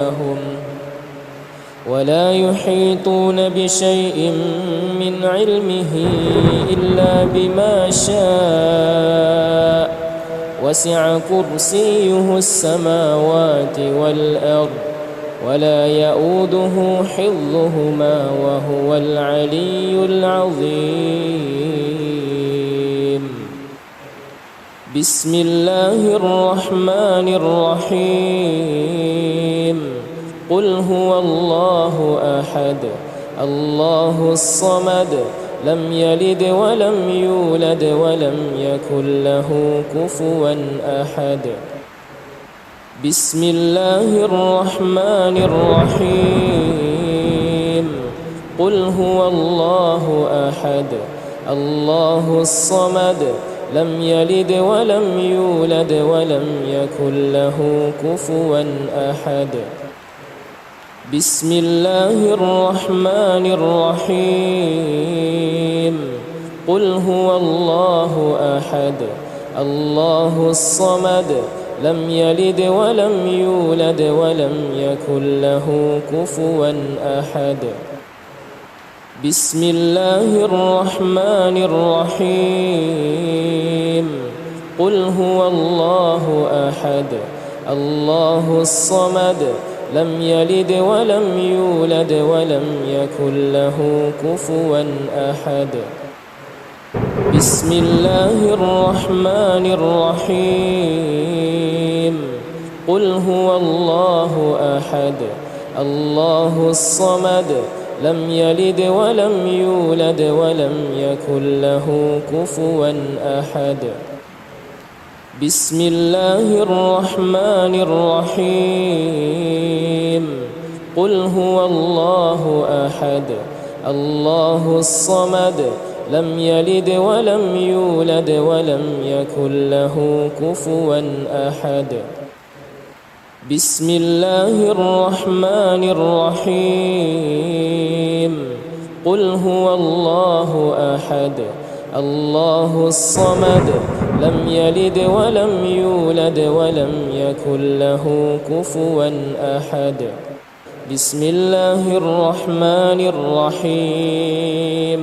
لهم ولا يحيطون بشيء من علمه إلا بما شاء وسع كرسيه السماوات والأرض ولا يؤوده حفظهما وهو العلي العظيم. بسم الله الرحمن الرحيم. قل هو الله أحد الله الصمد لم يلد ولم يولد ولم يكن له كفوا أحد. بسم الله الرحمن الرحيم. قل هو الله أحد الله الصمد لم يلد ولم يولد ولم يكن له كفوا أحد. بسم الله الرحمن الرحيم. قل هو الله أحد الله الصمد لم يلد ولم يولد ولم يكن له كفوا أحد. بسم الله الرحمن الرحيم. قل هو الله أحد الله الصمد لم يلد ولم يولد ولم يكن له كفوا أحد. بسم الله الرحمن الرحيم. قل هو الله أحد الله الصمد لم يلد ولم يولد ولم يكن له كفوا أحد. بسم الله الرحمن الرحيم. قل هو الله أحد الله الصمد لم يلد ولم يولد ولم يكن له كفوا أحد. بسم الله الرحمن الرحيم. قل هو الله أحد الله الصمد لم يلد ولم يولد ولم يكن له كفوا أحد. بسم الله الرحمن الرحيم.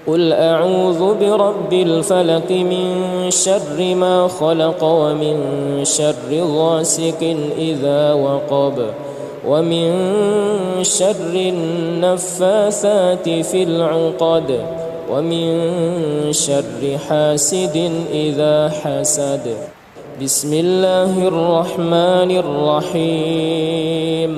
قل أعوذ برب الفلق من شر ما خلق ومن شر غاسق إذا وقب ومن شر النفاثات في العقد ومن شر حاسد إذا حسد. بسم الله الرحمن الرحيم.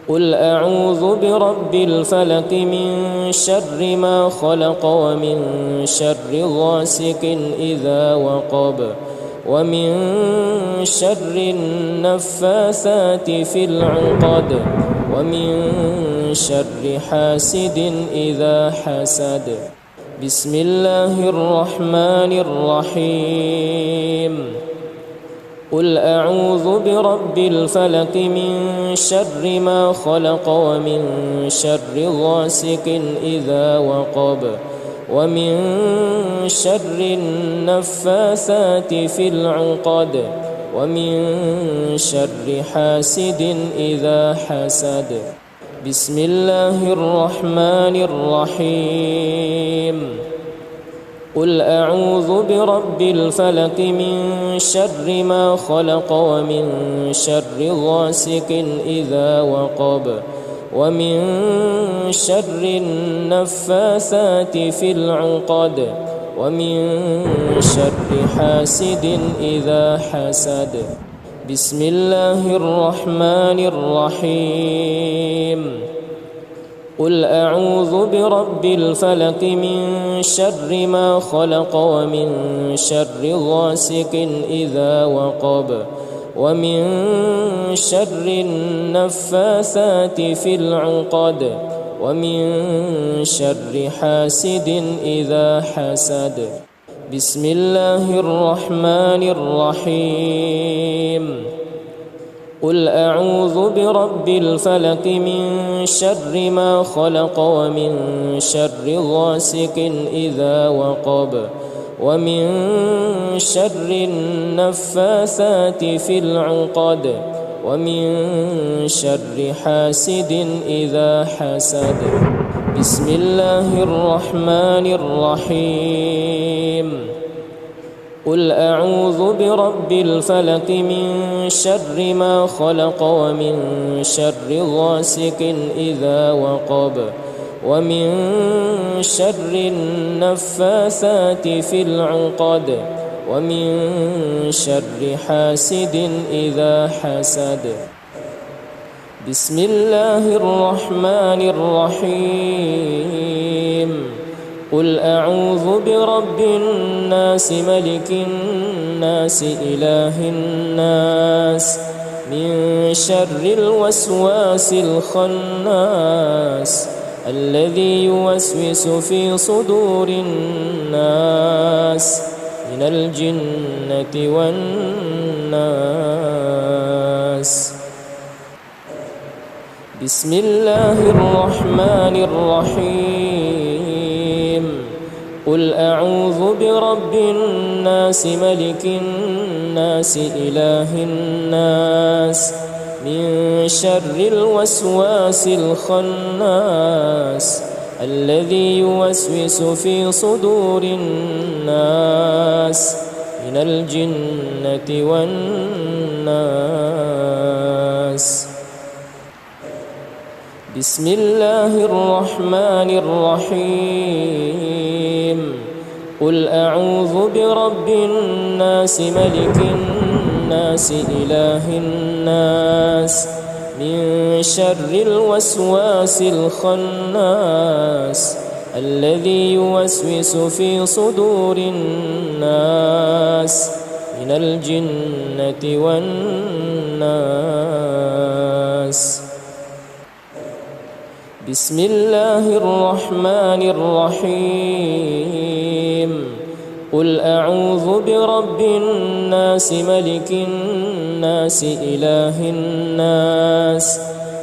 قل أعوذ برب الفلق من شر ما خلق ومن شر غاسق إذا وقب ومن شر النفاثات في العقد ومن شر حاسد إذا حسد. بسم الله الرحمن الرحيم. قل أعوذ برب الفلق من شر ما خلق ومن شر غاسق إذا وقب ومن شر النفاثات في العقد ومن شر حاسد إذا حسد. بسم الله الرحمن الرحيم. قل أعوذ برب الفلق من شر ما خلق ومن شر غاسق إذا وقب ومن شر النفاثات في العقد ومن شر حاسد إذا حسد. بسم الله الرحمن الرحيم. قل أعوذ برب الفلق من شر ما خلق ومن شر غاسق إذا وقب ومن شر النفاثات في العقد ومن شر حاسد إذا حسد. بسم الله الرحمن الرحيم. قل أعوذ برب الفلق من شر ما خلق ومن شر غاسق إذا وقب ومن شر النفاثات في العقد ومن شر حاسد إذا حسد. بسم الله الرحمن الرحيم. قل أعوذ برب الفلق من شر ما خلق ومن شر غاسق إذا وقب ومن شر النفاثات في العقد ومن شر حاسد إذا حسد. بسم الله الرحمن الرحيم. قل أعوذ برب الناس ملك الناس إله الناس من شر الوسواس الخناس الذي يوسوس في صدور الناس من الجنة والناس. بسم الله الرحمن الرحيم. قل أعوذ برب الناس ملك الناس إله الناس من شر الوسواس الخناس الذي يوسوس في صدور الناس من الجنة والناس. بسم الله الرحمن الرحيم. قل أعوذ برب الناس ملك الناس إله الناس من شر الوسواس الخناس الذي يوسوس في صدور الناس من الجنة والناس. بسم الله الرحمن الرحيم. قل أعوذ برب الناس ملك الناس إله الناس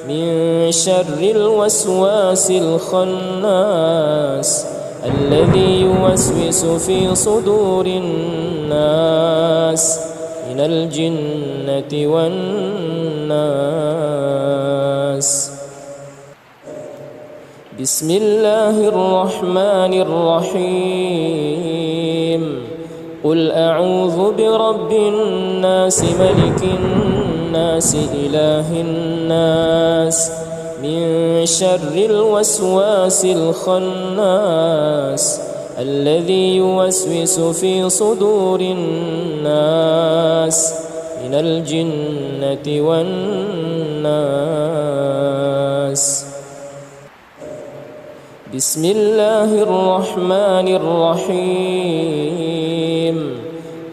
من شر الوسواس الخناس الذي يوسوس في صدور الناس من الجنة والناس. بسم الله الرحمن الرحيم. قل أعوذ برب الناس ملك الناس إله الناس من شر الوسواس الخناس الذي يوسوس في صدور الناس من الجنة والناس. بسم الله الرحمن الرحيم.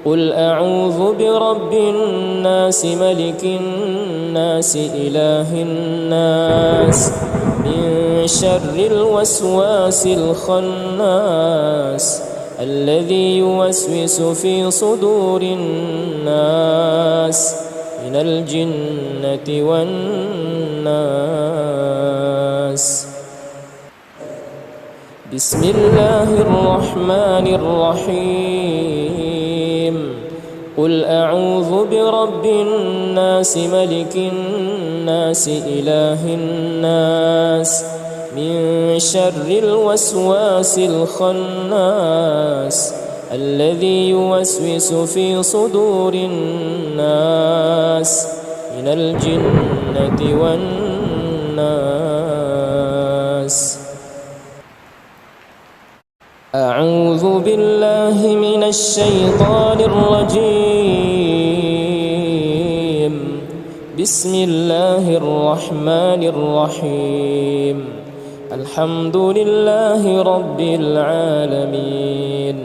قل أعوذ برب الناس ملك الناس إله الناس من شر الوسواس الخناس الذي يوسوس في صدور الناس من الجنة والناس. بسم الله الرحمن الرحيم. قل أعوذ برب الناس ملك الناس إله الناس من شر الوسواس الخناس الذي يوسوس في صدور الناس من الجنة والناس. أعوذ بالله من الشيطان الرجيم. بسم الله الرحمن الرحيم. الحمد لله رب العالمين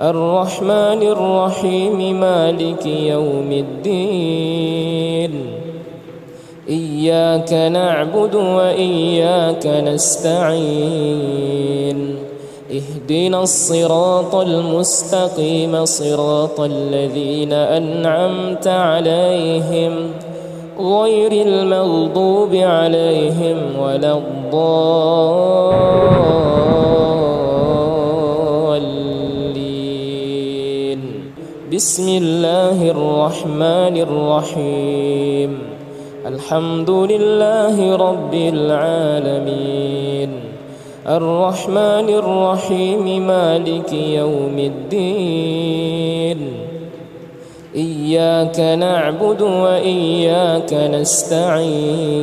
الرحمن الرحيم مالك يوم الدين. إياك نعبد وإياك نستعين. اهدنا الصراط المستقيم صراط الذين أنعمت عليهم غير المغضوب عليهم ولا الضالين. بسم الله الرحمن الرحيم. الحمد لله رب العالمين الرحمن الرحيم مالك يوم الدين إياك نعبد وإياك نستعين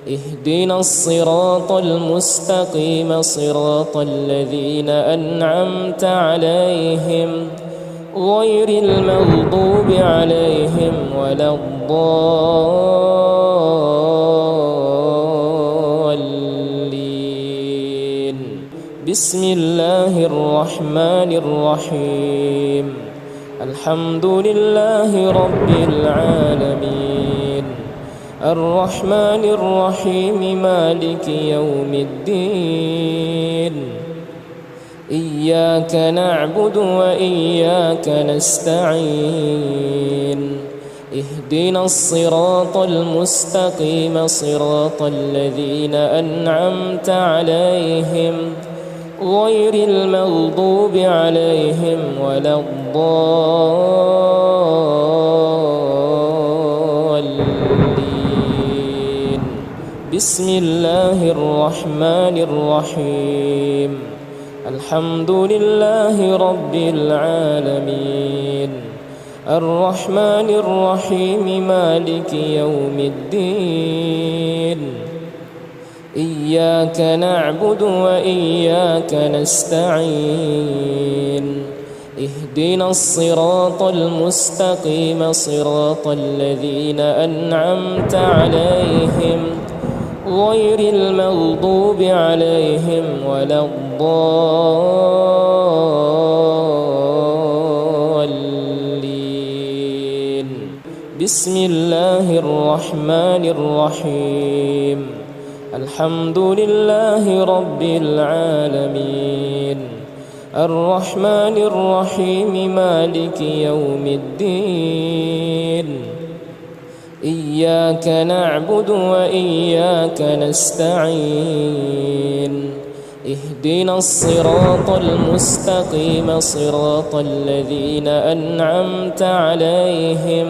اهدنا الصراط المستقيم صراط الذين أنعمت عليهم غير المغضوب عليهم ولا الضالين بسم الله الرحمن الرحيم الحمد لله رب العالمين الرحمن الرحيم مالك يوم الدين إياك نعبد وإياك نستعين اهدنا الصراط المستقيم صراط الذين أنعمت عليهم غير المغضوب عليهم ولا الضالين بسم الله الرحمن الرحيم الحمد لله رب العالمين الرحمن الرحيم مالك يوم الدين إياك نعبد وإياك نستعين اهدنا الصراط المستقيم صراط الذين أنعمت عليهم غير المغضوب عليهم ولا الضالين بسم الله الرحمن الرحيم الحمد لله رب العالمين الرحمن الرحيم مالك يوم الدين إياك نعبد وإياك نستعين اهدنا الصراط المستقيم صراط الذين أنعمت عليهم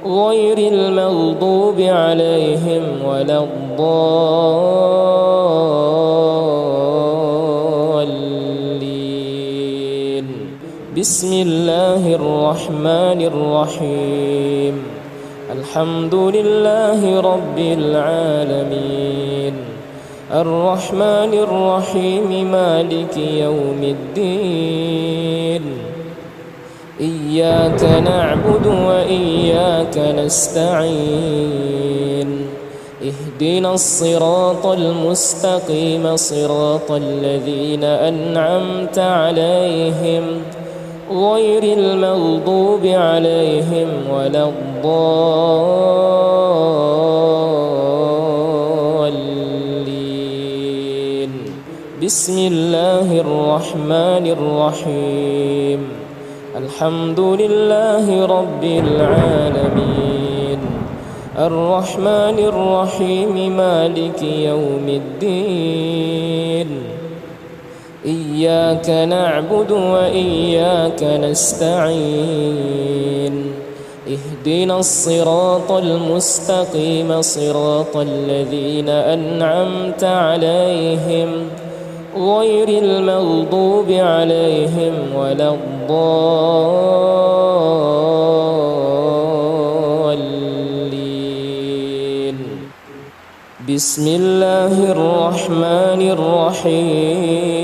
غير المغضوب عليهم ولا الضالين بسم الله الرحمن الرحيم الحمد لله رب العالمين الرحمن الرحيم مالك يوم الدين إياك نعبد وإياك نستعين اهدنا الصراط المستقيم صراط الذين أنعمت عليهم غير المغضوب عليهم ولا الضالين بسم الله الرحمن الرحيم الحمد لله رب العالمين الرحمن الرحيم مالك يوم الدين إياك نعبد وإياك نستعين اهدنا الصراط المستقيم صراط الذين أنعمت عليهم غير المغضوب عليهم ولا الضالين بسم الله الرحمن الرحيم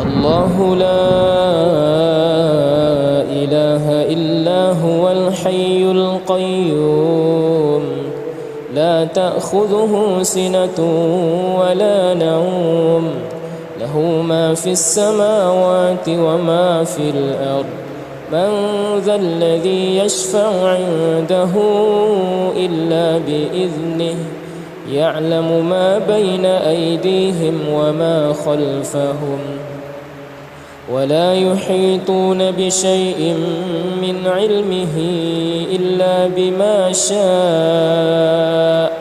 الله لا إله إلا هو الحي القيوم لا تأخذه سنة ولا نوم له ما في السماوات وما في الأرض من ذا الذي يشفع عنده إلا بإذنه يعلم ما بين أيديهم وما خلفهم ولا يحيطون بشيء من علمه إلا بما شاء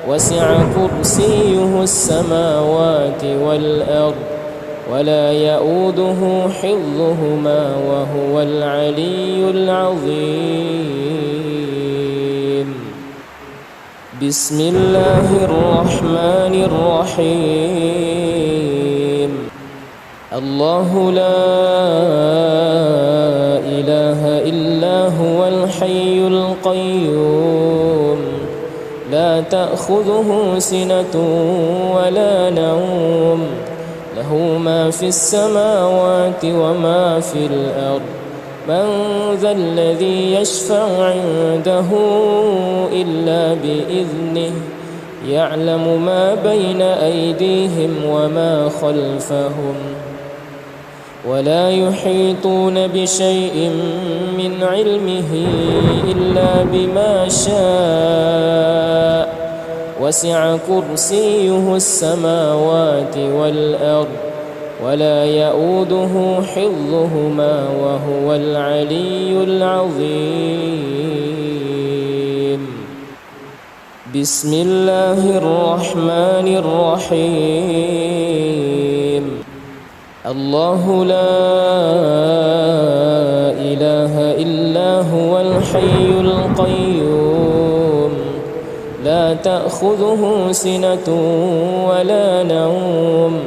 وسع كرسيه السماوات والأرض ولا يؤوده حفظهما وهو العلي العظيم بسم الله الرحمن الرحيم الله لا إله إلا هو الحي القيوم لا تأخذه سنة ولا نوم له ما في السماوات وما في الأرض من ذا الذي يشفع عنده إلا بإذنه يعلم ما بين أيديهم وما خلفهم ولا يحيطون بشيء من علمه إلا بما شاء وسع كرسيه السماوات والأرض ولا يؤوده حفظهما وهو العلي العظيم بسم الله الرحمن الرحيم الله لا إله إلا هو الحي القيوم لا تأخذه سنة ولا نوم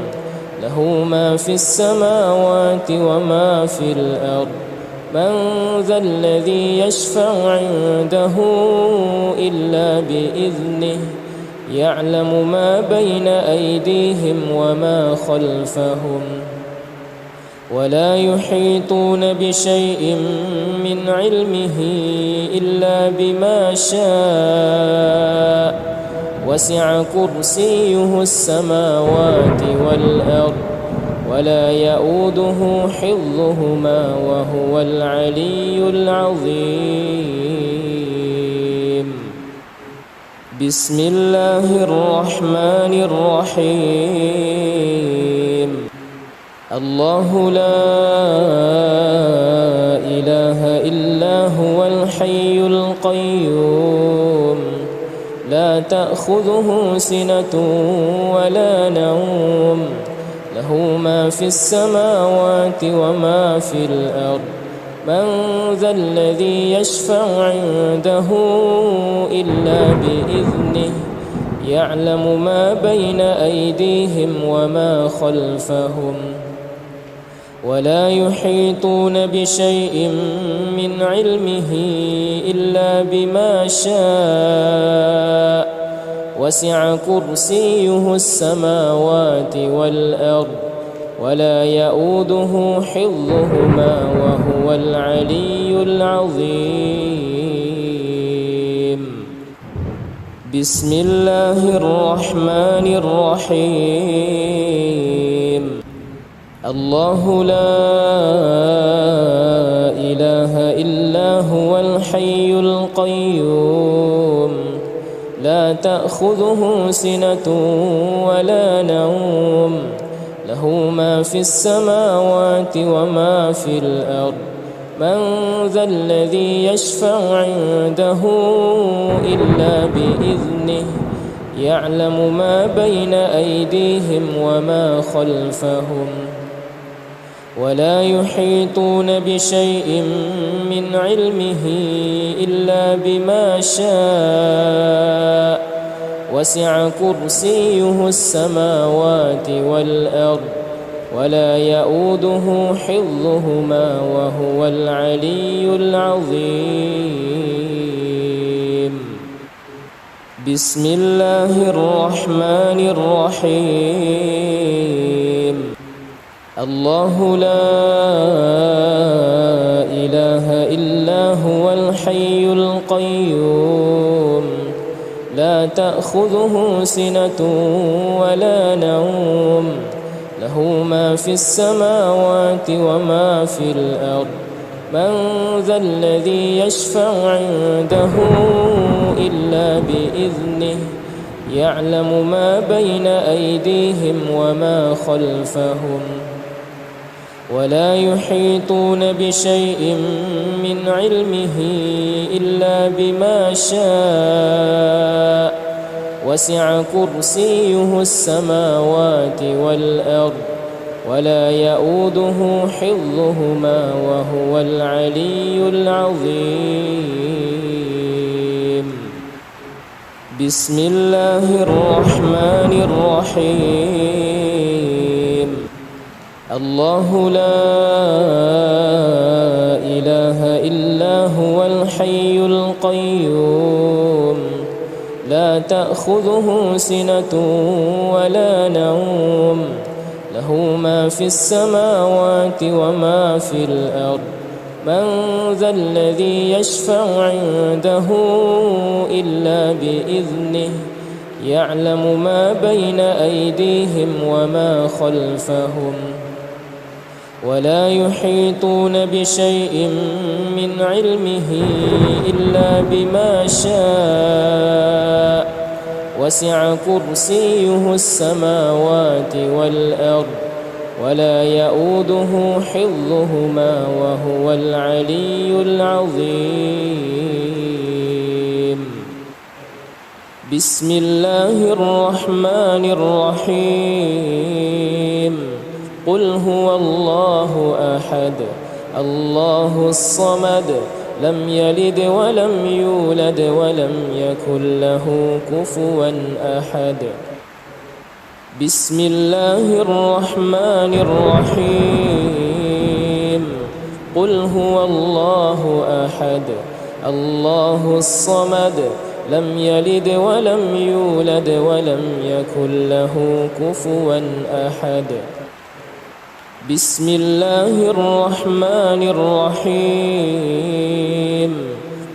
له ما في السماوات وما في الأرض من ذا الذي يشفع عنده إلا بإذنه يعلم ما بين أيديهم وما خلفهم ولا يحيطون بشيء من علمه إلا بما شاء وسع كرسيه السماوات والأرض ولا يؤوده حفظهما وهو العلي العظيم بسم الله الرحمن الرحيم الله لا إله إلا هو الحي القيوم لا تأخذه سنة ولا نوم له ما في السماوات وما في الأرض من ذا الذي يشفع عنده إلا بإذنه يعلم ما بين أيديهم وما خلفهم ولا يحيطون بشيء من علمه إلا بما شاء وسع كرسيه السماوات والأرض ولا يؤوده حفظهما وهو العلي العظيم بسم الله الرحمن الرحيم الله لا إله إلا هو الحي القيوم لا تأخذه سنة ولا نوم له ما في السماوات وما في الأرض من ذا الذي يشفع عنده إلا بإذنه يعلم ما بين أيديهم وما خلفهم ولا يحيطون بشيء من علمه إلا بما شاء وسع كرسيه السماوات والأرض ولا يؤوده حفظهما وهو العلي العظيم بسم الله الرحمن الرحيم الله لا إله إلا هو الحي القيوم لا تأخذه سنة ولا نوم له ما في السماوات وما في الأرض من ذا الذي يشفع عنده إلا بإذنه يعلم ما بين أيديهم وما خلفهم ولا يحيطون بشيء من علمه إلا بما شاء وسع كرسيه السماوات والأرض ولا يؤوده حفظهما وهو العلي العظيم بسم الله الرحمن الرحيم الله لا إله إلا هو الحي القيوم لا تأخذه سنة ولا نوم له ما في السماوات وما في الأرض من ذا الذي يشفع عنده إلا بإذنه يعلم ما بين أيديهم وما خلفهم ولا يحيطون بشيء من علمه إلا بما شاء وسع كرسيه السماوات والأرض ولا يؤوده حفظهما وهو العلي العظيم بسم الله الرحمن الرحيم قل هو الله أحد الله الصمد لم يلد ولم يولد ولم يكن له كفوا أحد بسم الله الرحمن الرحيم قل هو الله أحد الله الصمد لم يلد ولم يولد ولم يكن له كفوا أحد بسم الله الرحمن الرحيم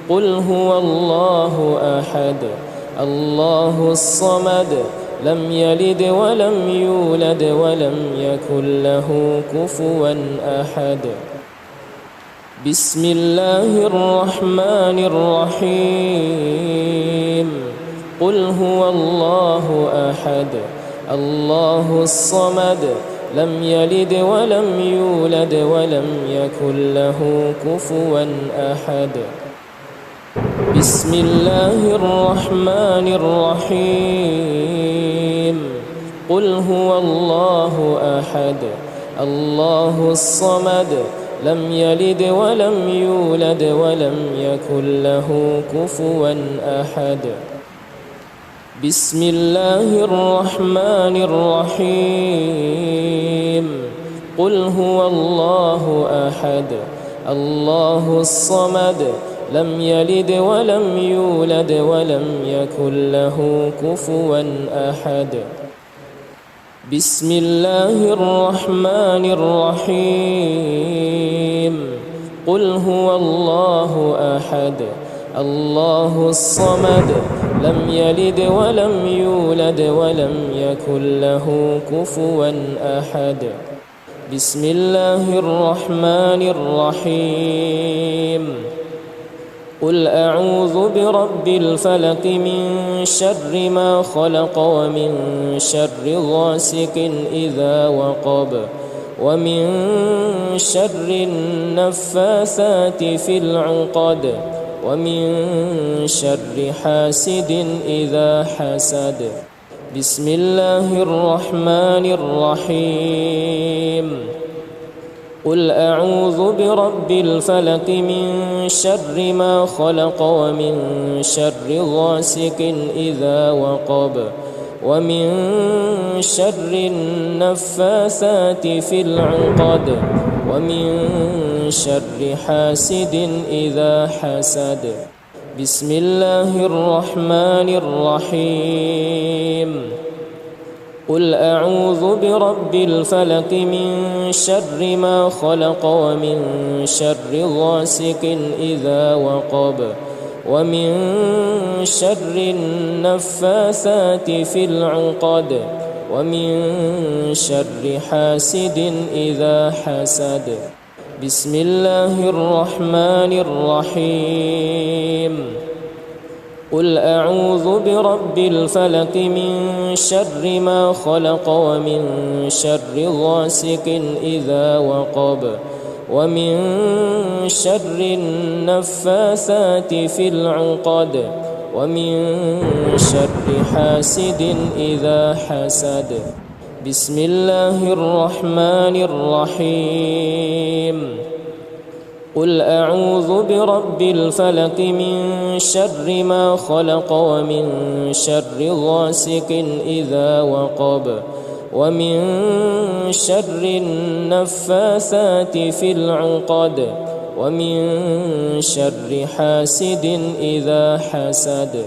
قل هو الله أحد الله الصمد لم يلد ولم يولد ولم يكن له كفوا أحد بسم الله الرحمن الرحيم قل هو الله أحد الله الصمد لم يلد ولم يولد ولم يكن له كفوا أحد بسم الله الرحمن الرحيم قل هو الله أحد الله الصمد لم يلد ولم يولد ولم يكن له كفوا أحد بسم الله الرحمن الرحيم قل هو الله أحد الله الصمد لم يلد ولم يولد ولم يكن له كفوا أحد بسم الله الرحمن الرحيم قل هو الله أحد الله الصمد لم يلد ولم يولد ولم يكن له كفوا أحد بسم الله الرحمن الرحيم قل أعوذ برب الفلق من شر ما خلق ومن شر غاسق إذا وقب ومن شر النفاثات في العقد ومن شر حاسد إذا حسد بسم الله الرحمن الرحيم قل أعوذ برب الفلق من شر ما خلق ومن شر غاسق إذا وقب ومن شر النفاثات في العقد ومن شر حاسد إذا حسد بسم الله الرحمن الرحيم قل أعوذ برب الفلق من شر ما خلق ومن شر غاسق إذا وقب ومن شر النفاثات في العقد ومن شر حاسد إذا حسد بسم الله الرحمن الرحيم قل أعوذ برب الفلق من شر ما خلق ومن شر غاسق إذا وقب ومن شر النفاثات في العقد ومن شر حاسد إذا حسد بسم الله الرحمن الرحيم قل أعوذ برب الفلق من شر ما خلق ومن شر غاسق إذا وقب ومن شر النفاثات في العقد ومن شر حاسد إذا حسد.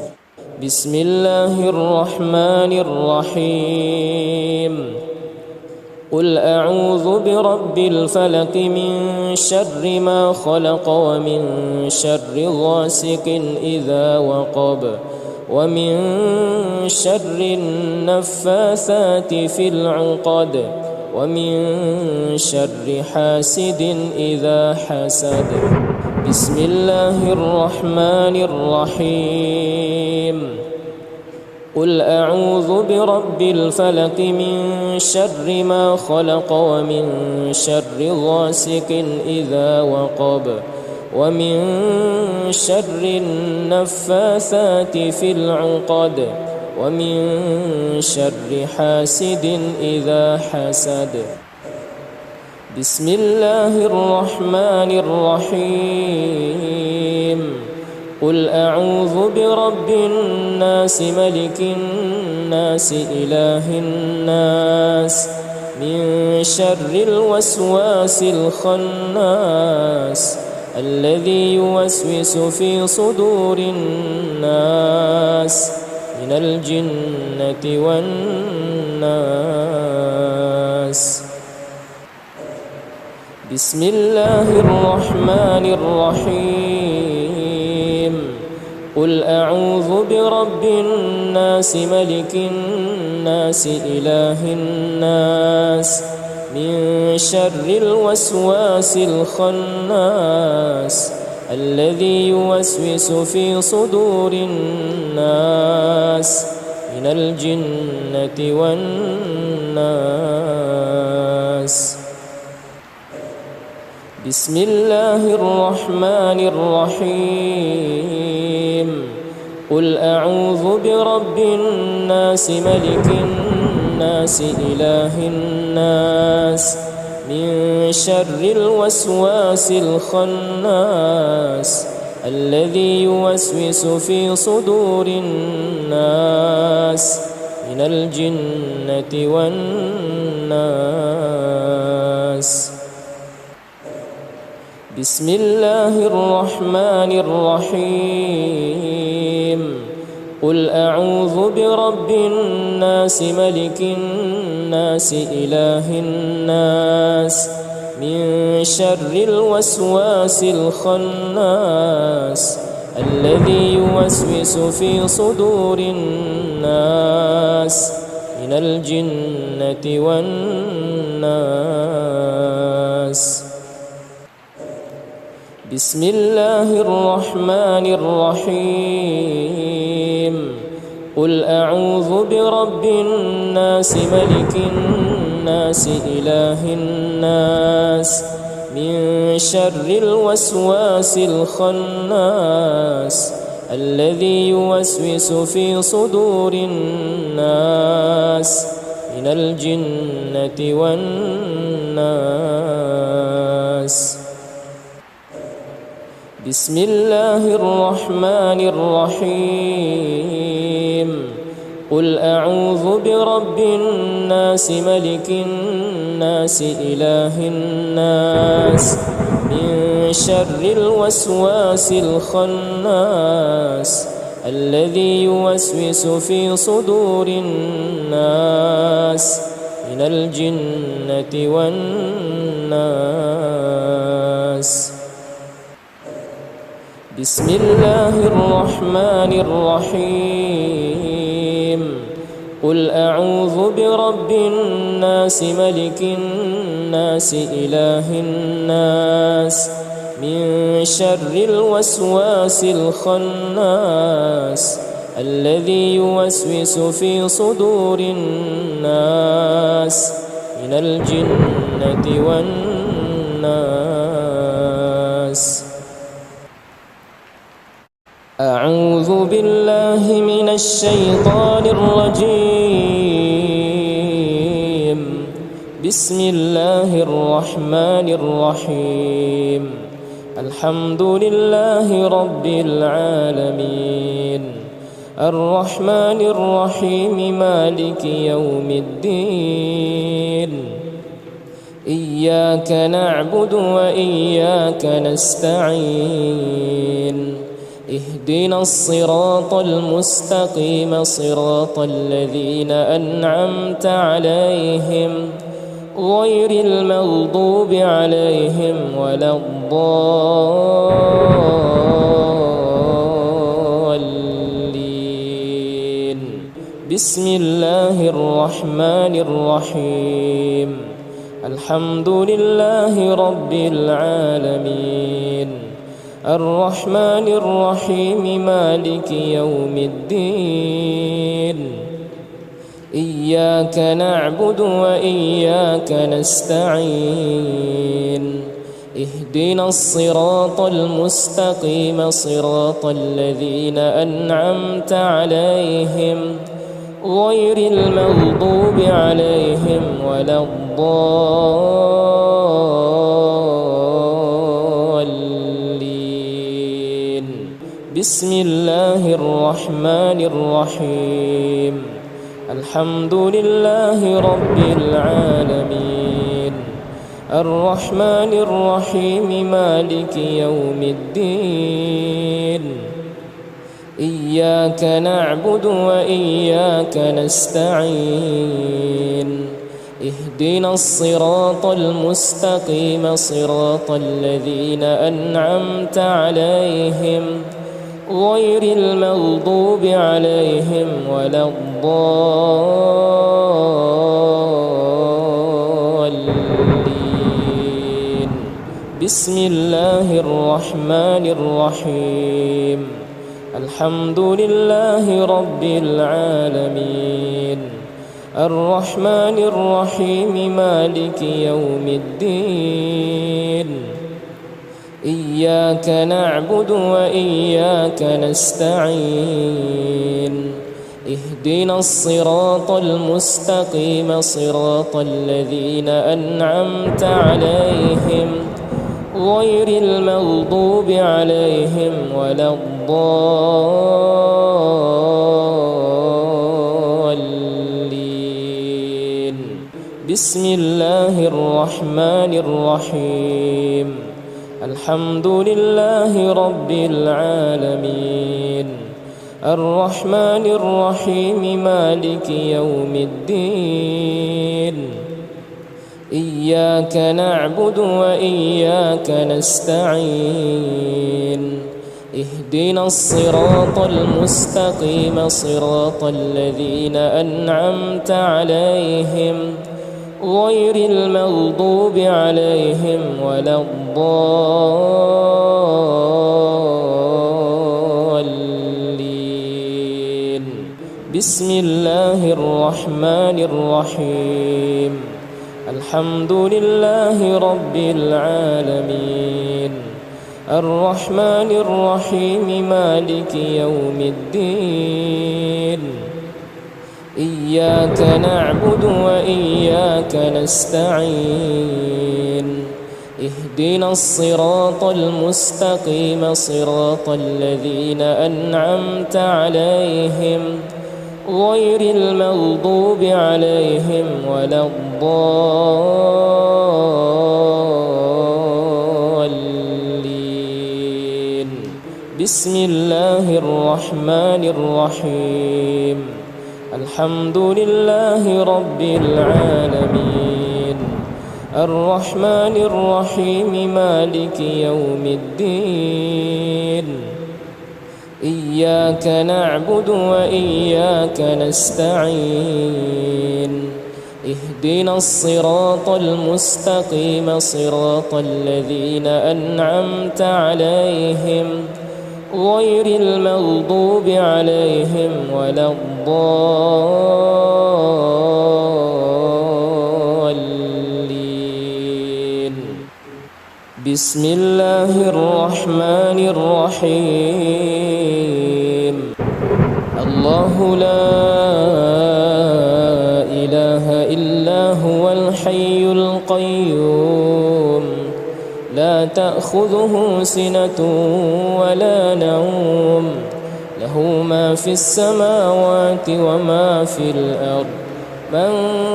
بسم الله الرحمن الرحيم. قل أعوذ برب الفلق من شر ما خلق ومن شر غاسق إذا وقب ومن شر النفاثات في العقد ومن شر حاسد إذا حسد. بسم الله الرحمن الرحيم. قل أعوذ برب الفلق من شر ما خلق ومن شر غاسق إذا وقب ومن شر النفاثات في العقد ومن شر حاسد إذا حسد. بسم الله الرحمن الرحيم. قل أعوذ برب الناس ملك الناس إله الناس من شر الوسواس الخناس الذي يوسوس في صدور الناس من الجنة والناس. بسم الله الرحمن الرحيم. قل أعوذ برب الناس ملك الناس إله الناس من شر الوسواس الخناس الذي يوسوس في صدور الناس من الجنة والناس. بسم الله الرحمن الرحيم. قل أعوذ برب الناس ملك الناس إله الناس من شر الوسواس الخناس الذي يوسوس في صدور الناس من الجنة والناس. بسم الله الرحمن الرحيم. قل أعوذ برب الناس ملك الناس إله الناس من شر الوسواس الخناس الذي يوسوس في صدور الناس من الجنة والناس. بسم الله الرحمن الرحيم. قل أعوذ برب الناس ملك الناس إله الناس من شر الوسواس الخناس الذي يوسوس في صدور الناس من الجنة والناس. بسم الله الرحمن الرحيم. قل أعوذ برب الناس ملك الناس إله الناس من شر الوسواس الخناس الذي يوسوس في صدور الناس من الجنة والناس. بسم الله الرحمن الرحيم. قل أعوذ برب الناس ملك الناس إله الناس من شر الوسواس الخناس الذي يوسوس في صدور الناس من الجنة والناس. أعوذ بالله من الشيطان الرجيم. بسم الله الرحمن الرحيم. الحمد لله رب العالمين الرحمن الرحيم مالك يوم الدين إياك نعبد وإياك نستعين اهدنا الصراط المستقيم صراط الذين أنعمت عليهم غير المغضوب عليهم ولا الضالين بسم الله الرحمن الرحيم الحمد لله رب العالمين الرحمن الرحيم مالك يوم الدين إياك نعبد وإياك نستعين اهدنا الصراط المستقيم صراط الذين أنعمت عليهم غير المغضوب عليهم ولا الضالين بسم الله الرحمن الرحيم الحمد لله رب العالمين الرحمن الرحيم مالك يوم الدين إياك نعبد وإياك نستعين اهدنا الصراط المستقيم صراط الذين أنعمت عليهم غير المغضوب عليهم ولا الضالين بسم الله الرحمن الرحيم الحمد لله رب العالمين الرحمن الرحيم مالك يوم الدين إياك نعبد وإياك نستعين اهدنا الصراط المستقيم صراط الذين أنعمت عليهم غير المغضوب عليهم ولا الضالين بسم الله الرحمن الرحيم الحمد لله رب العالمين الرحمن الرحيم مالك يوم الدين إياك نعبد وإياك نستعين اهدنا الصراط المستقيم صراط الذين أنعمت عليهم غير المغضوب عليهم ولا الضالين بسم الله الرحمن الرحيم الحمد لله رب العالمين الرحمن الرحيم مالك يوم الدين إياك نعبد وإياك نستعين اهدنا الصراط المستقيم صراط الذين أنعمت عليهم غير المغضوب عليهم ولا الضالين بسم الله الرحمن الرحيم الحمد لله رب العالمين الرحمن الرحيم مالك يوم الدين إياك نعبد وإياك نستعين اهدنا الصراط المستقيم صراط الذين أنعمت عليهم غير المغضوب عليهم ولا الضالين بسم الله الرحمن الرحيم الله لا إله إلا هو الحي القيوم لا تأخذه سنة ولا نوم له ما في السماوات وما في الأرض من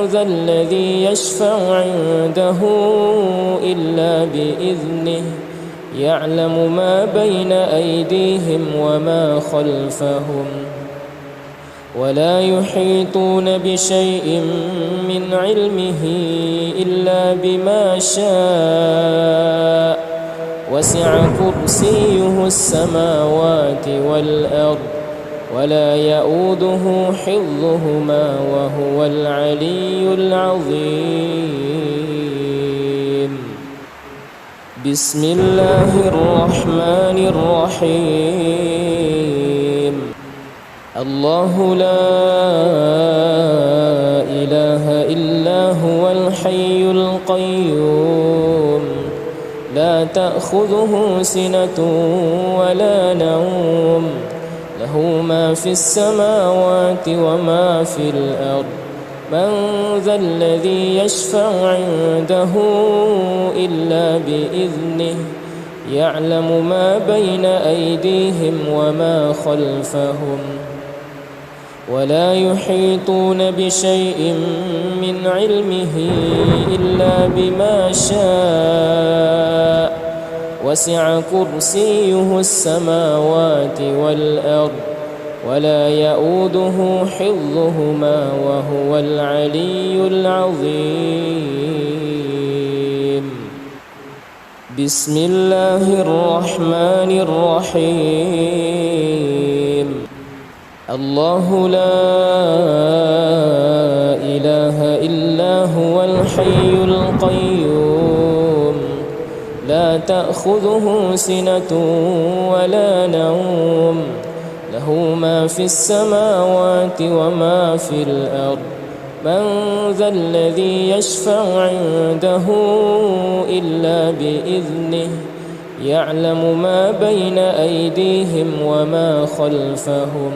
ذا الذي يشفع عنده إلا بإذنه يعلم ما بين أيديهم وما خلفهم ولا يحيطون بشيء من علمه إلا بما شاء وسع كرسيه السماوات والأرض ولا يؤوده حفظهما وهو العلي العظيم بسم الله الرحمن الرحيم الله لا إله إلا هو الحي القيوم لا تأخذه سنة ولا نوم له ما في السماوات وما في الأرض من ذا الذي يشفع عنده إلا بإذنه يعلم ما بين أيديهم وما خلفهم ولا يحيطون بشيء من علمه إلا بما شاء وسع كرسيه السماوات والأرض ولا يؤوده حفظهما وهو العلي العظيم بسم الله الرحمن الرحيم الله لا إله إلا هو الحي القيوم لا تأخذه سنة ولا نوم له ما في السماوات وما في الأرض من ذا الذي يشفع عنده إلا بإذنه يعلم ما بين أيديهم وما خلفهم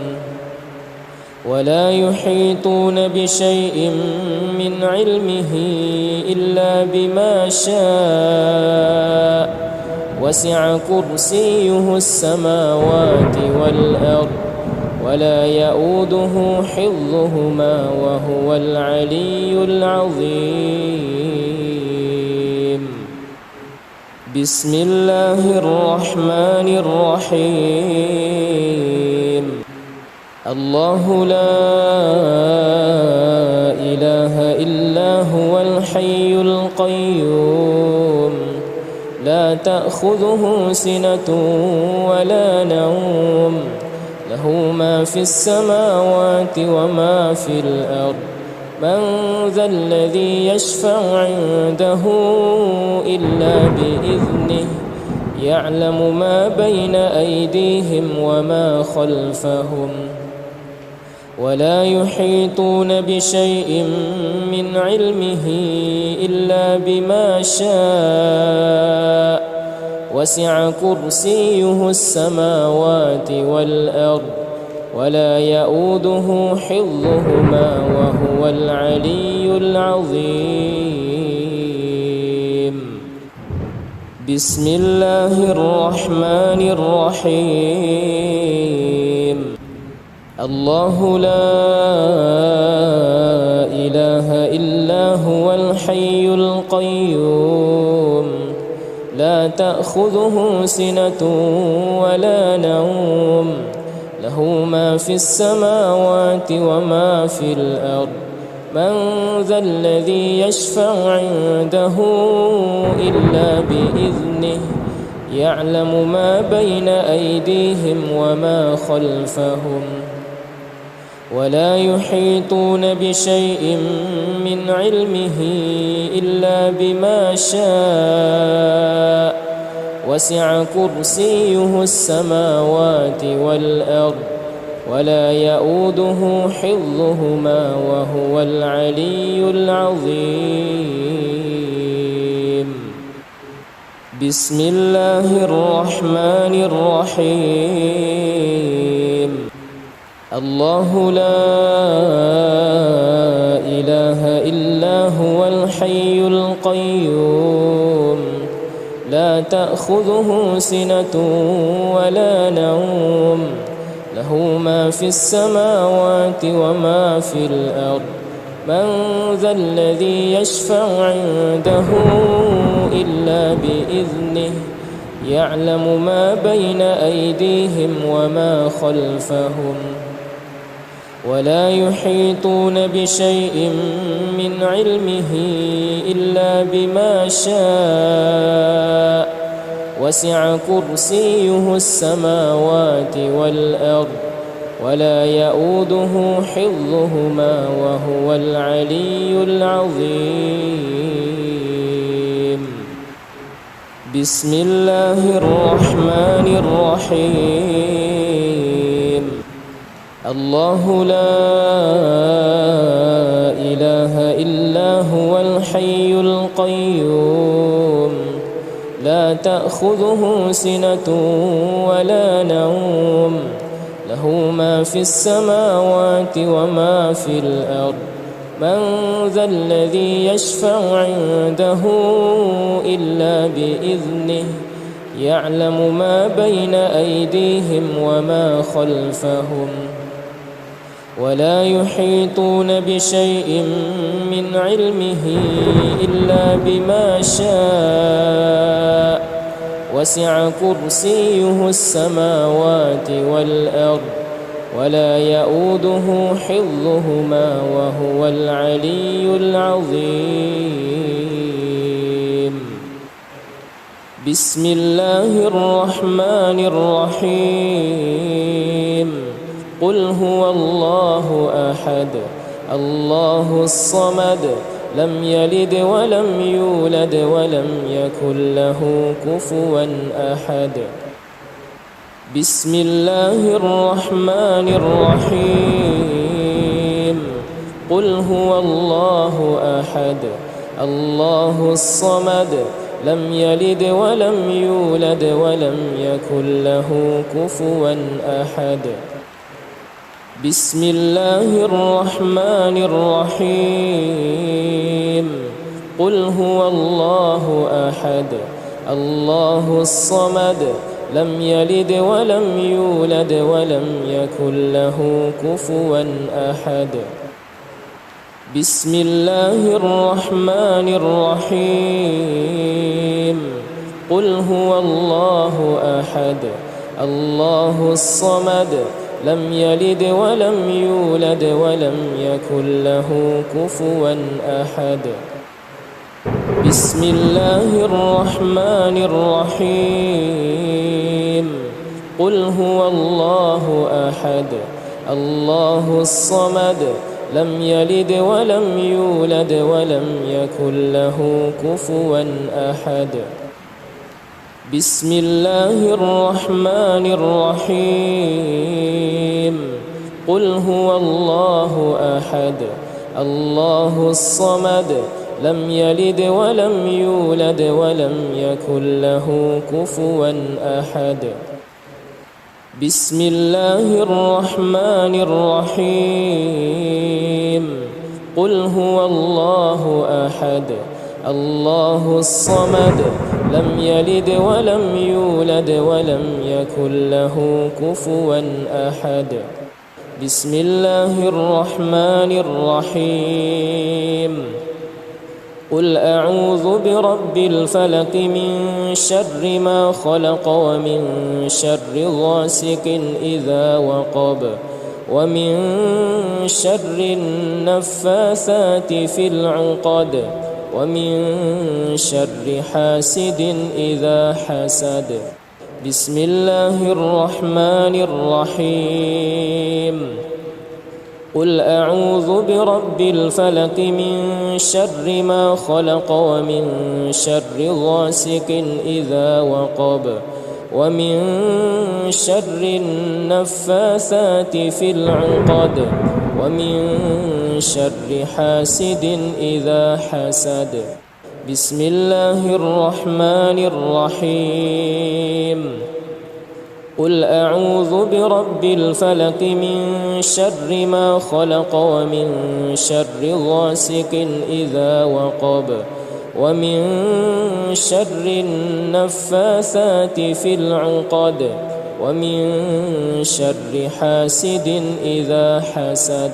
ولا يحيطون بشيء من علمه إلا بما شاء وسع كرسيه السماوات والأرض ولا يؤوده حفظهما وهو العلي العظيم بسم الله الرحمن الرحيم الله لا إله إلا هو الحي القيوم لا تأخذه سنة ولا نوم له ما في السماوات وما في الأرض من ذا الذي يشفع عنده إلا بإذنه يعلم ما بين أيديهم وما خلفهم ولا يحيطون بشيء من علمه إلا بما شاء وسع كرسيه السماوات والأرض ولا يؤوده حفظهما وهو العلي العظيم بسم الله الرحمن الرحيم الله لا إله إلا هو الحي القيوم لا تأخذه سنة ولا نوم له ما في السماوات وما في الأرض من ذا الذي يشفع عنده إلا بإذنه يعلم ما بين أيديهم وما خلفهم ولا يحيطون بشيء من علمه إلا بما شاء وسع كرسيه السماوات والأرض ولا يؤوده حفظهما وهو العلي العظيم بسم الله الرحمن الرحيم الله لا إله إلا هو الحي القيوم لا تأخذه سنة ولا نوم له ما في السماوات وما في الأرض من ذا الذي يشفع عنده إلا بإذنه يعلم ما بين أيديهم وما خلفهم ولا يحيطون بشيء من علمه إلا بما شاء وسع كرسيه السماوات والأرض ولا يؤوده حفظهما وهو العلي العظيم. بسم الله الرحمن الرحيم. الله لا إله إلا هو الحي القيوم لا تأخذه سنة ولا نوم له ما في السماوات وما في الأرض من ذا الذي يشفع عنده إلا بإذنه يعلم ما بين أيديهم وما خلفهم ولا يحيطون بشيء من علمه إلا بما شاء وسع كرسيه السماوات والأرض ولا يؤوده حفظهما وهو العلي العظيم. بسم الله الرحمن الرحيم. قل هو الله أحد الله الصمد لم يلد ولم يولد ولم يكن له كفوا أحد. بسم الله الرحمن الرحيم. قل هو الله أحد الله الصمد لم يلد ولم يولد ولم يكن له كفوا أحد. بسم الله الرحمن الرحيم. قل هو الله أحد الله الصمد لم يلد ولم يولد ولم يكن له كفوا أحد. بسم الله الرحمن الرحيم. قل هو الله أحد الله الصمد لم يلد ولم يولد ولم يكن له كفوا أحد. بسم الله الرحمن الرحيم. قل هو الله أحد الله الصمد لم يلد ولم يولد ولم يكن له كفوا أحد. بسم الله الرحمن الرحيم. قل هو الله أحد الله الصمد لم يلد ولم يولد ولم يكن له كفوا أحد. بسم الله الرحمن الرحيم. قل هو الله أحد الله الصمد لم يلد ولم يولد ولم يكن له كفوا أحد. بسم الله الرحمن الرحيم. قل أعوذ برب الفلق من شر ما خلق ومن شر غاسق إذا وقب ومن شر النفاثات في العقد ومن شر حاسد إذا حسد. بسم الله الرحمن الرحيم. قل أعوذ برب الفلق من شر ما خلق ومن شر غاسق إذا وقب ومن شر النفاثات في العقد ومن شر حاسد إذا حسد. بسم الله الرحمن الرحيم. قل أعوذ برب الفلق من شر ما خلق ومن شر غاسق إذا وقب ومن شر النفاثات في العقد ومن شر حاسد إذا حسد.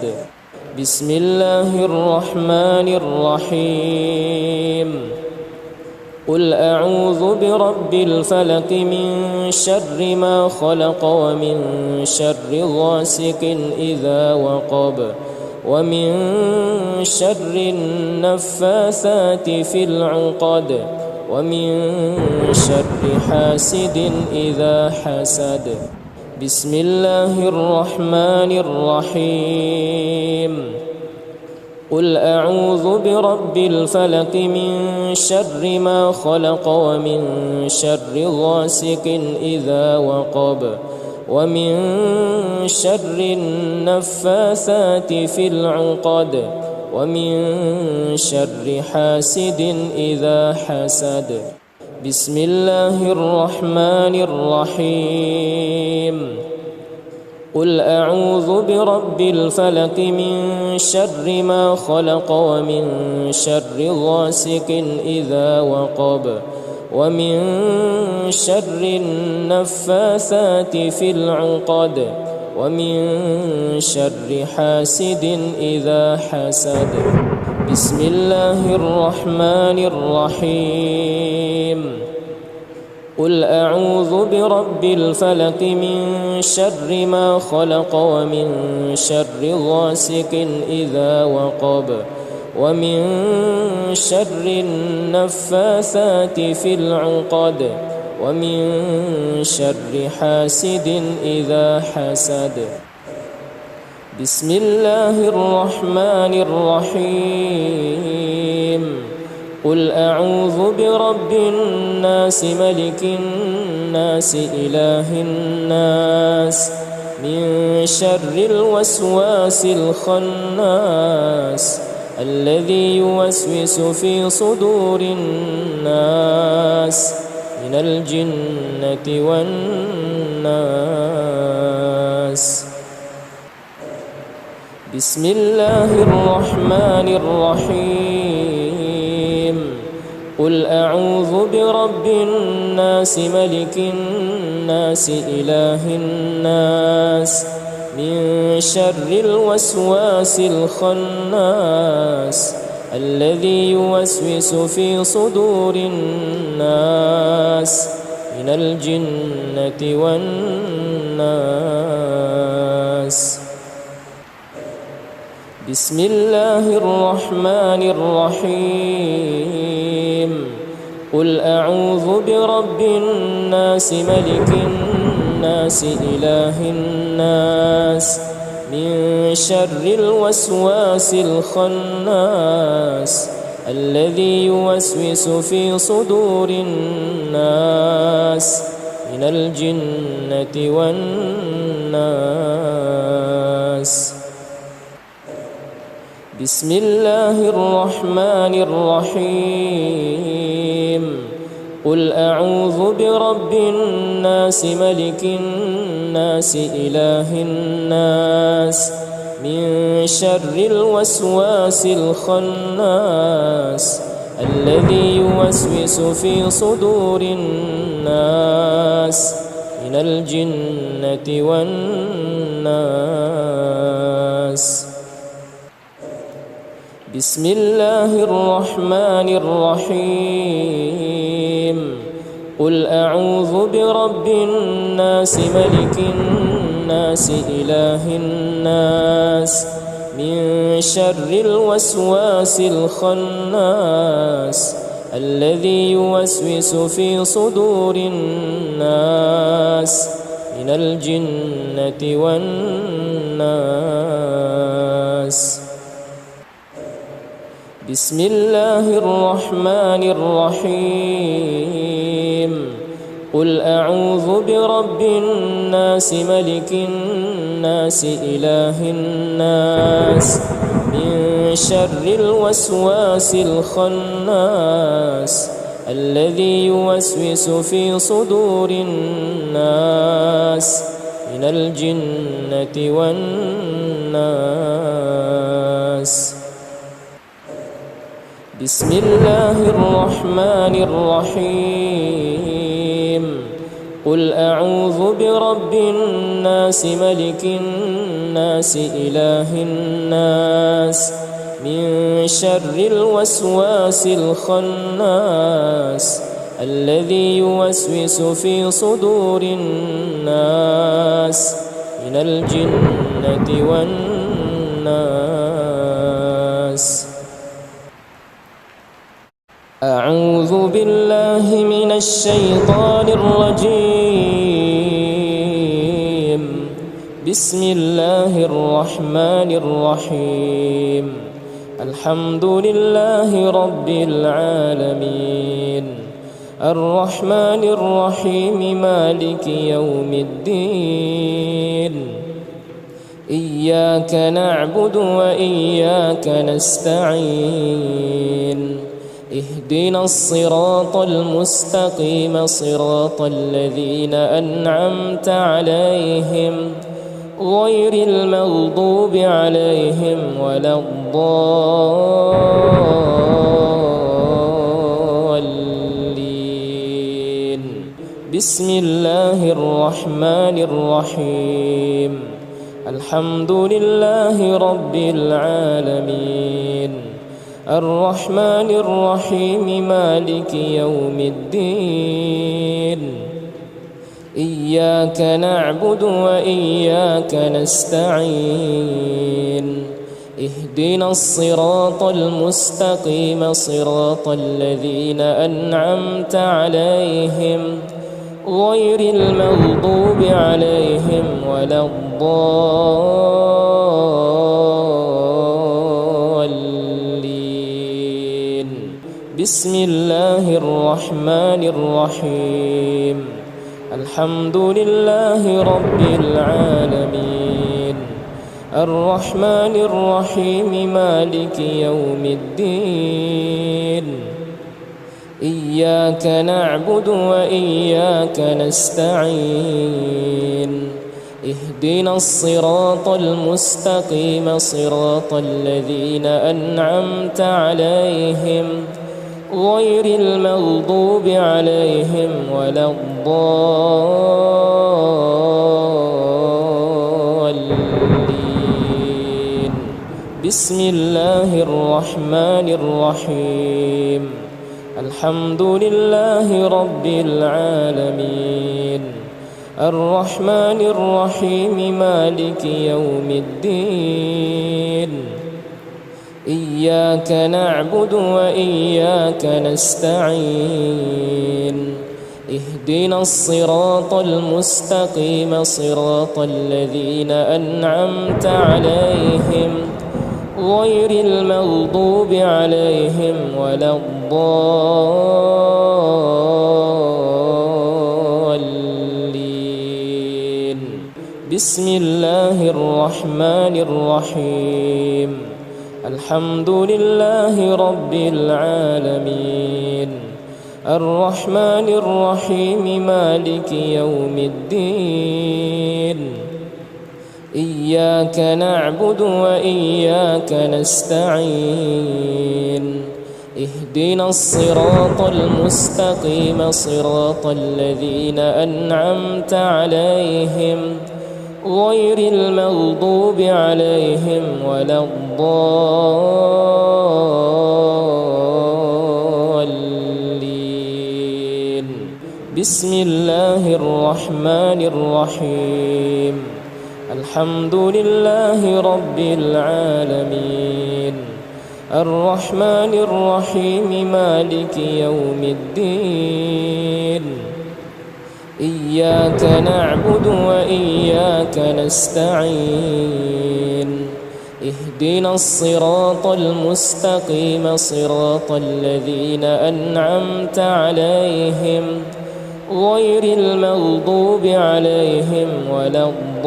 بسم الله الرحمن الرحيم. قل أعوذ برب الفلق من شر ما خلق ومن شر غاسق إذا وقب ومن شر النفاثات في العقد ومن شر حاسد إذا حسد. بسم الله الرحمن الرحيم. قل أعوذ برب الفلق من شر ما خلق ومن شر غاسق إذا وقب ومن شر النفاثات في العقد ومن شر حاسد إذا حسد. بسم الله الرحمن الرحيم. قل أعوذ برب الفلق من شر ما خلق ومن شر غاسق إذا وقب ومن شر النفاثات في العقد ومن شر حاسد إذا حسد. بسم الله الرحمن الرحيم. قل أعوذ برب الفلق من شر ما خلق ومن شر غاسق إذا وقب ومن شر النفاثات في العقد ومن شر حاسد إذا حسد. بسم الله الرحمن الرحيم. قل أعوذ برب الناس ملك الناس إله الناس من شر الوسواس الخناس الذي يوسوس في صدور الناس من الجنة والناس. بسم الله الرحمن الرحيم. قل أعوذ برب الناس ملك الناس إله الناس من شر الوسواس الخناس الذي يوسوس في صدور الناس من الجنة والناس. بسم الله الرحمن الرحيم. قل أعوذ برب الناس ملك الناس إله الناس من شر الوسواس الخناس الذي يوسوس في صدور الناس من الجنة والناس. بسم الله الرحمن الرحيم. قل أعوذ برب الناس ملك الناس إله الناس من شر الوسواس الخناس الذي يوسوس في صدور الناس من الجنة والناس. بسم الله الرحمن الرحيم. قل أعوذ برب الناس ملك الناس إله الناس من شر الوسواس الخناس الذي يوسوس في صدور الناس من الجنة والناس. بسم الله الرحمن الرحيم. قل أعوذ برب الناس ملك الناس إله الناس من شر الوسواس الخناس الذي يوسوس في صدور الناس من الجنة والناس. بسم الله الرحمن الرحيم قل أعوذ برب الناس ملك الناس إله الناس من شر الوسواس الخناس الذي يوسوس في صدور الناس من الجنة والناس. أعوذ بالله من الشيطان الرجيم. بسم الله الرحمن الرحيم الحمد لله رب العالمين الرحمن الرحيم مالك يوم الدين إياك نعبد وإياك نستعين اهدنا الصراط المستقيم صراط الذين أنعمت عليهم غير المغضوب عليهم ولا الضالين. بسم الله الرحمن الرحيم الحمد لله رب العالمين الرحمن الرحيم مالك يوم الدين إياك نعبد وإياك نستعين اهدنا الصراط المستقيم صراط الذين أنعمت عليهم غير المغضوب عليهم ولا الضالين. بسم الله الرحمن الرحيم الحمد لله رب العالمين الرحمن الرحيم مالك يوم الدين إياك نعبد وإياك نستعين اهدنا الصراط المستقيم صراط الذين أنعمت عليهم غير المغضوب عليهم ولا الضالين. بسم الله الرحمن الرحيم الحمد لله رب العالمين الرحمن الرحيم مالك يوم الدين إياك نعبد وإياك نستعين اهدنا الصراط المستقيم صراط الذين أنعمت عليهم غير المغضوب عليهم ولا الضالين. بسم الله الرحمن الرحيم الحمد لله رب العالمين الرحمن الرحيم مالك يوم الدين إياك نعبد وإياك نستعين اهدنا الصراط المستقيم صراط الذين أنعمت عليهم غير المغضوب عليهم ولا الضالين. بسم الله الرحمن الرحيم الحمد لله رب العالمين الرحمن الرحيم مالك يوم الدين إياك نعبد وإياك نستعين اهدنا الصراط المستقيم صراط الذين أنعمت عليهم غير المغضوب عليهم ولا الضالين.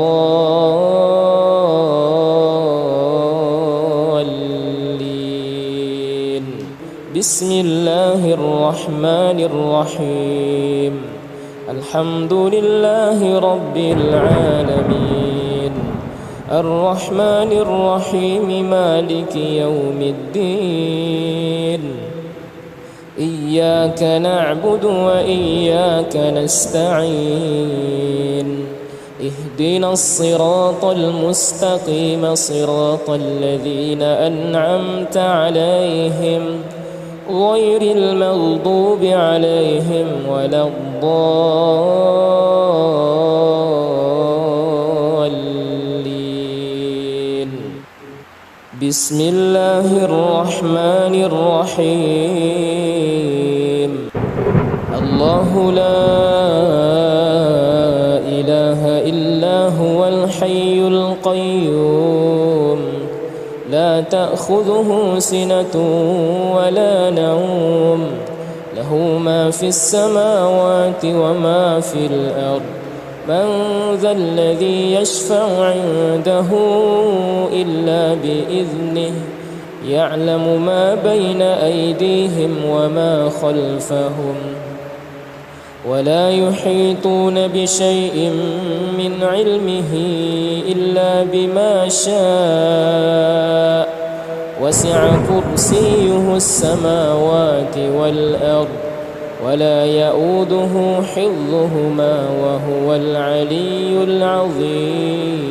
بسم الله الرحمن الرحيم الحمد لله رب العالمين الرحمن الرحيم مالك يوم الدين إياك نعبد وإياك نستعين اهدنا الصراط المستقيم صراط الذين أنعمت عليهم غير المغضوب عليهم ولا الضالين. بسم الله الرحمن الرحيم. الله لا إله إلا هو الحي القيوم لا تأخذه سنة ولا نوم له ما في السماوات وما في الأرض من ذا الذي يشفع عنده إلا بإذنه يعلم ما بين أيديهم وما خلفهم ولا يحيطون بشيء من علمه إلا بما شاء وسع كرسيه السماوات والأرض ولا يؤوده حفظهما وهو العلي العظيم.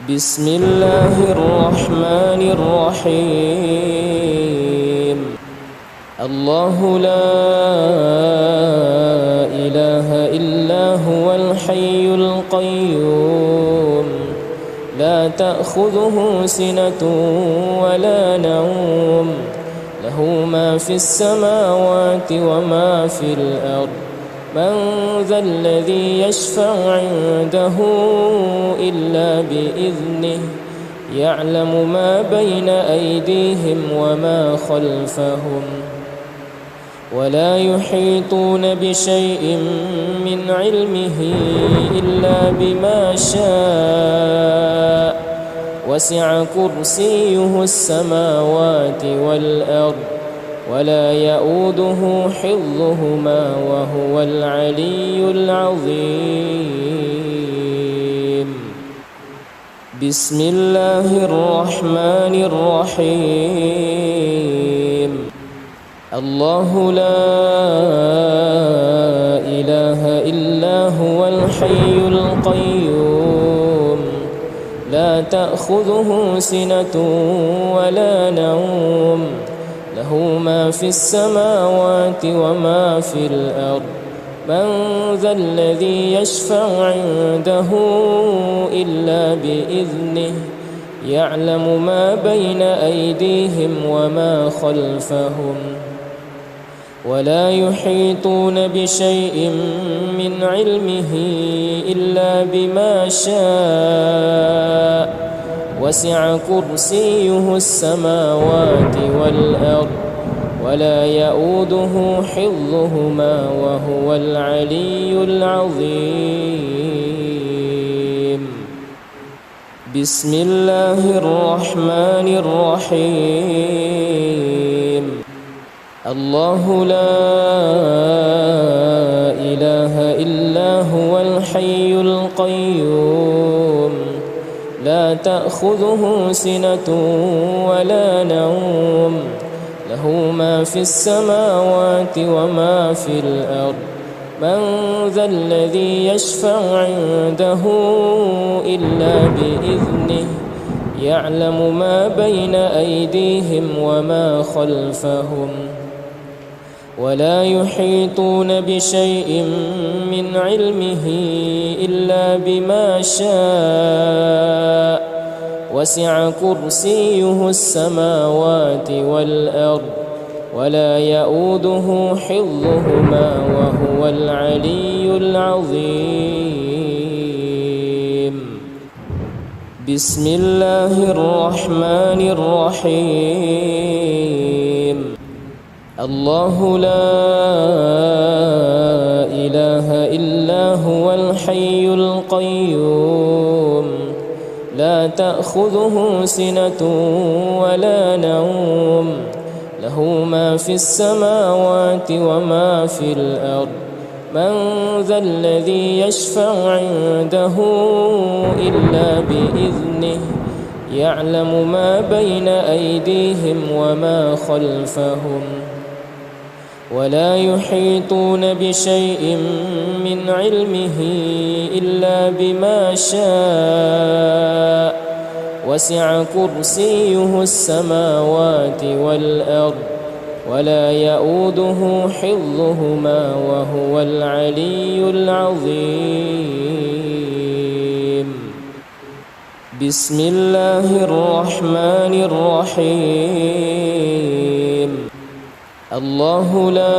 بسم الله الرحمن الرحيم. الله لا إله إلا هو الحي القيوم لا تأخذه سنة ولا نوم له ما في السماوات وما في الأرض من ذا الذي يشفع عنده إلا بإذنه يعلم ما بين أيديهم وما خلفهم ولا يحيطون بشيء من علمه إلا بما شاء وسع كرسيه السماوات والأرض ولا يؤوده حفظهما وهو العلي العظيم. بسم الله الرحمن الرحيم. الله لا إله إلا هو الحي القيوم لا تأخذه سنة ولا نوم له ما في السماوات وما في الأرض من ذا الذي يشفع عنده إلا بإذنه يعلم ما بين أيديهم وما خلفهم ولا يحيطون بشيء من علمه إلا بما شاء وسع كرسيه السماوات والأرض ولا يؤوده حفظهما وهو العلي العظيم. بسم الله الرحمن الرحيم. الله لا إله إلا هو الحي القيوم لا تأخذه سنة ولا نوم له ما في السماوات وما في الأرض من ذا الذي يشفع عنده إلا بإذنه يعلم ما بين أيديهم وما خلفهم ولا يحيطون بشيء من علمه إلا بما شاء وسع كرسيه السماوات والأرض ولا يؤوده حفظهما وهو العلي العظيم. بسم الله الرحمن الرحيم. الله لا إله إلا هو الحي القيوم لا تأخذه سنة ولا نوم له ما في السماوات وما في الأرض من ذا الذي يشفع عنده إلا بإذنه يعلم ما بين أيديهم وما خلفهم ولا يحيطون بشيء من علمه إلا بما شاء وسع كرسيه السماوات والأرض ولا يؤوده حفظهما وهو العلي العظيم. بسم الله الرحمن الرحيم. الله لا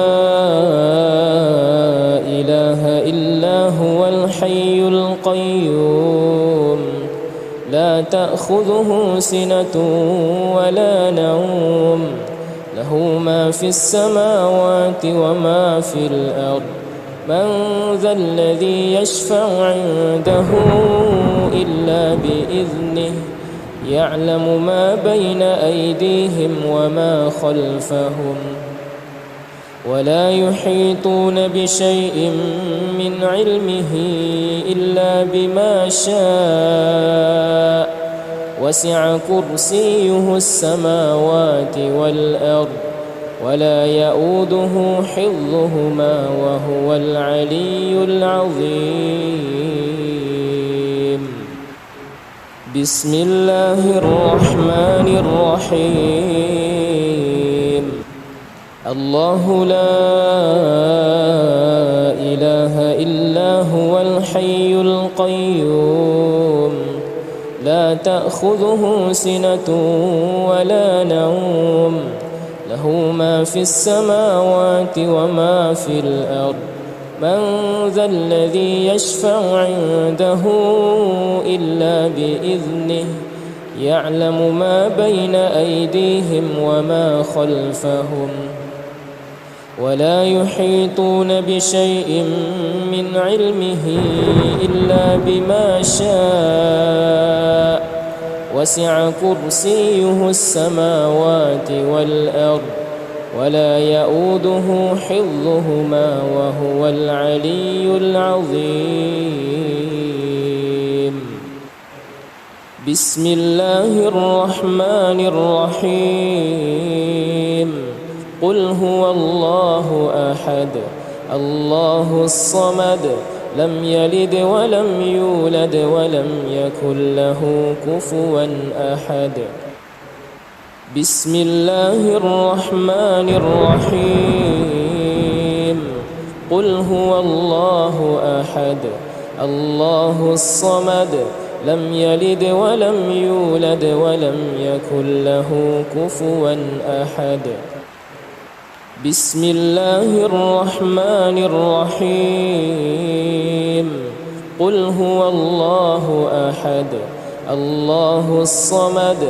إله إلا هو الحي القيوم لا تأخذه سنة ولا نوم له ما في السماوات وما في الأرض من ذا الذي يشفع عنده إلا بإذنه يعلم ما بين أيديهم وما خلفهم ولا يحيطون بشيء من علمه إلا بما شاء وسع كرسيه السماوات والأرض ولا يؤوده حفظهما وهو العلي العظيم. بسم الله الرحمن الرحيم. الله لا إله إلا هو الحي القيوم لا تأخذه سنة ولا نوم له ما في السماوات وما في الأرض من ذا الذي يشفع عنده إلا بإذنه يعلم ما بين أيديهم وما خلفهم ولا يحيطون بشيء من علمه إلا بما شاء وسع كرسيه السماوات والأرض ولا يؤوده حفظهما وهو العلي العظيم. بسم الله الرحمن الرحيم. قل هو الله أحد الله الصمد لم يلد ولم يولد ولم يكن له كفوا أحد. بسم الله الرحمن الرحيم. قل هو الله أحد الله الصمد لم يلد ولم يولد ولم يكن له كفوا أحد. بسم الله الرحمن الرحيم. قل هو الله أحد الله الصمد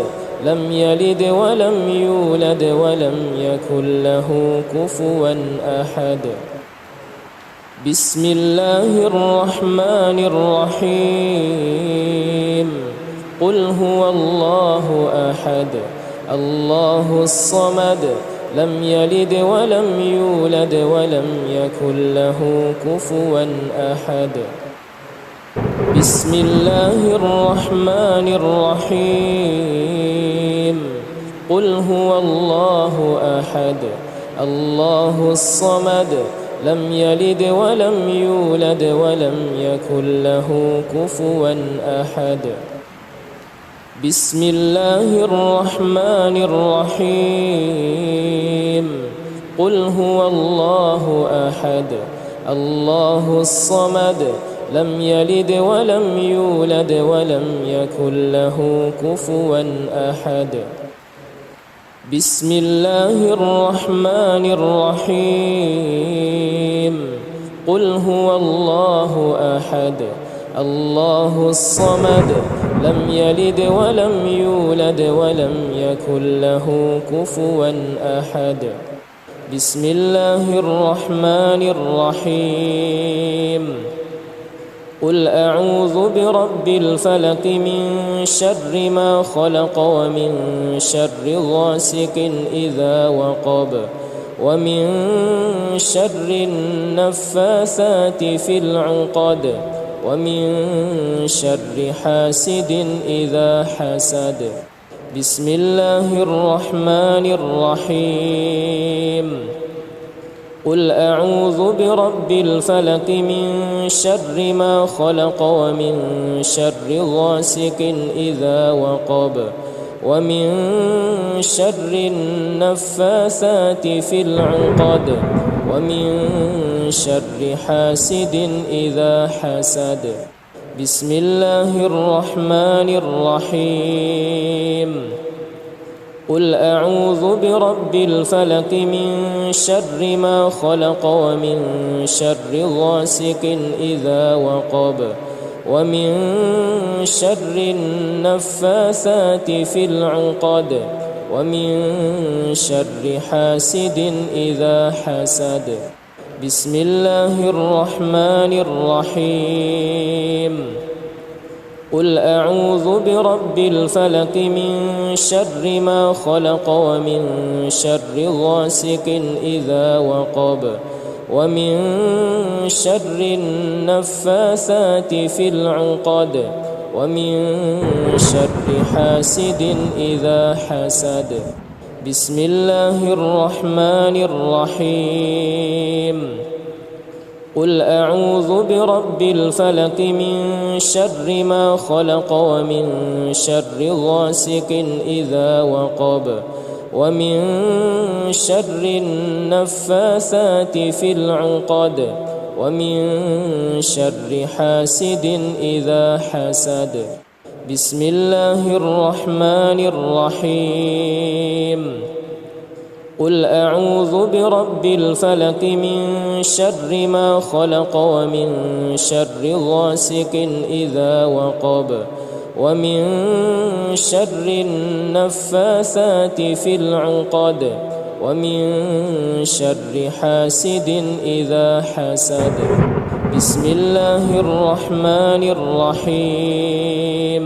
لم يلد ولم يولد ولم يكن له كفوا أحد. بسم الله الرحمن الرحيم. قل هو الله أحد الله الصمد لم يلد ولم يولد ولم يكن له كفوا أحد. بسم الله الرحمن الرحيم. قل هو الله أحد الله الصمد لم يلد ولم يولد ولم يكن له كفوا أحد. بسم الله الرحمن الرحيم. قل هو الله أحد الله الصمد لم يلد ولم يولد ولم يكن له كفوا أحد. بسم الله الرحمن الرحيم. قل هو الله أحد الله الصمد لم يلد ولم يولد ولم يكن له كفوا أحد. بسم الله الرحمن الرحيم. قل أعوذ برب الفلق من شر ما خلق ومن شر غاسق إذا وقب ومن شر النفاثات في العقد ومن شر حاسد إذا حسد. بسم الله الرحمن الرحيم. قل أعوذ برب الفلق من شر ما خلق ومن شر غاسق إذا وقب ومن شر النفاثات في العقد ومن شر حاسد إذا حسد. بسم الله الرحمن الرحيم. قل أعوذ برب الفلق من شر ما خلق ومن شر غاسق إذا وقب ومن شر النفاثات في العقد ومن شر حاسد إذا حسد. بسم الله الرحمن الرحيم. قل أعوذ برب الفلق من شر ما خلق ومن شر غاسق إذا وقب ومن شر النفاثات في العقد ومن شر حاسد إذا حسد. بسم الله الرحمن الرحيم. قل أعوذ برب الفلق من شر ما خلق ومن شر غاسق إذا وقب ومن شر النفاثات في العقد ومن شر حاسد إذا حسد. بسم الله الرحمن الرحيم. قل أعوذ برب الفلق من شر ما خلق ومن شر غاسق إذا وقب ومن شر النفاثات في العقد ومن شر حاسد إذا حسد. بسم الله الرحمن الرحيم.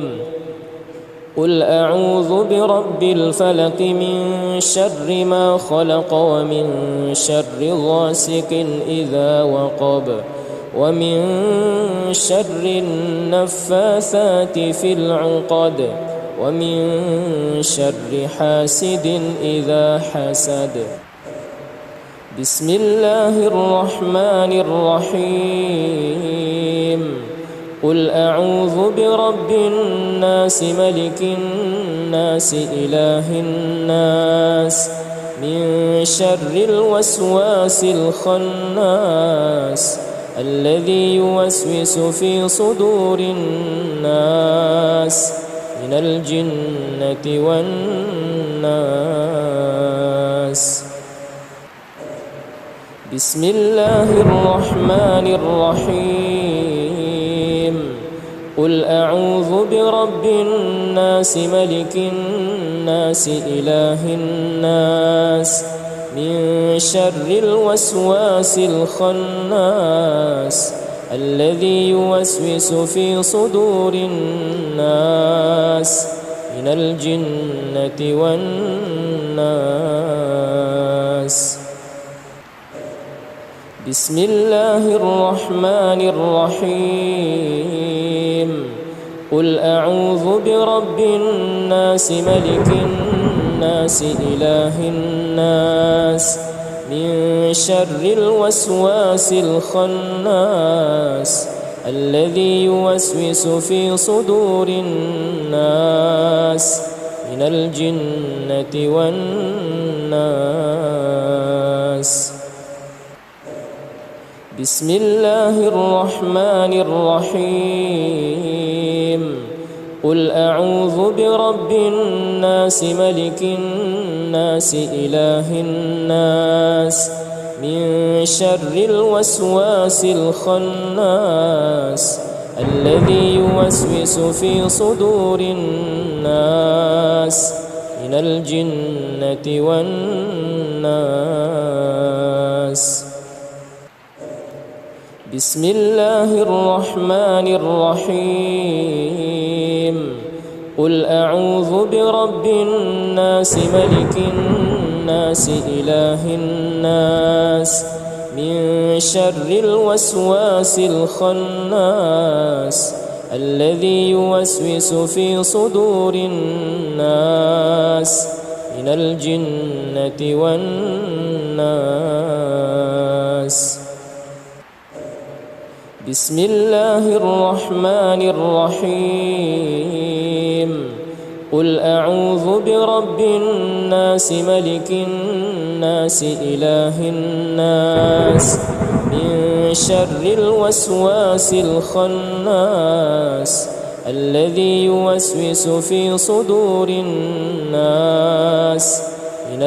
قل أعوذ برب الفلق من شر ما خلق ومن شر غاسق إذا وقب ومن شر النفاثات في العقد ومن شر حاسد إذا حسد. بسم الله الرحمن الرحيم. قل أعوذ برب الناس ملك الناس إله الناس من شر الوسواس الخناس الذي يوسوس في صدور الناس من الجنة والناس. بسم الله الرحمن الرحيم. قل أعوذ برب الناس ملك الناس إله الناس من شر الوسواس الخناس الذي يوسوس في صدور الناس من الجنة والناس. بسم الله الرحمن الرحيم. قل أعوذ برب الناس ملك الناس إله الناس من شر الوسواس الخناس الذي يوسوس في صدور الناس من الجنة والناس. بسم الله الرحمن الرحيم. قل أعوذ برب الناس ملك الناس إله الناس من شر الوسواس الخناس الذي يوسوس في صدور الناس من الجنة والناس. بسم الله الرحمن الرحيم. قل أعوذ برب الناس ملك الناس الناس إله الناس من شر الوسواس الخناس الذي يوسوس في صدور الناس من الجنة والناس. بسم الله الرحمن الرحيم. قل أعوذ برب الناس ملك الناس إله الناس من شر الوسواس الخناس الذي يوسوس في صدور الناس من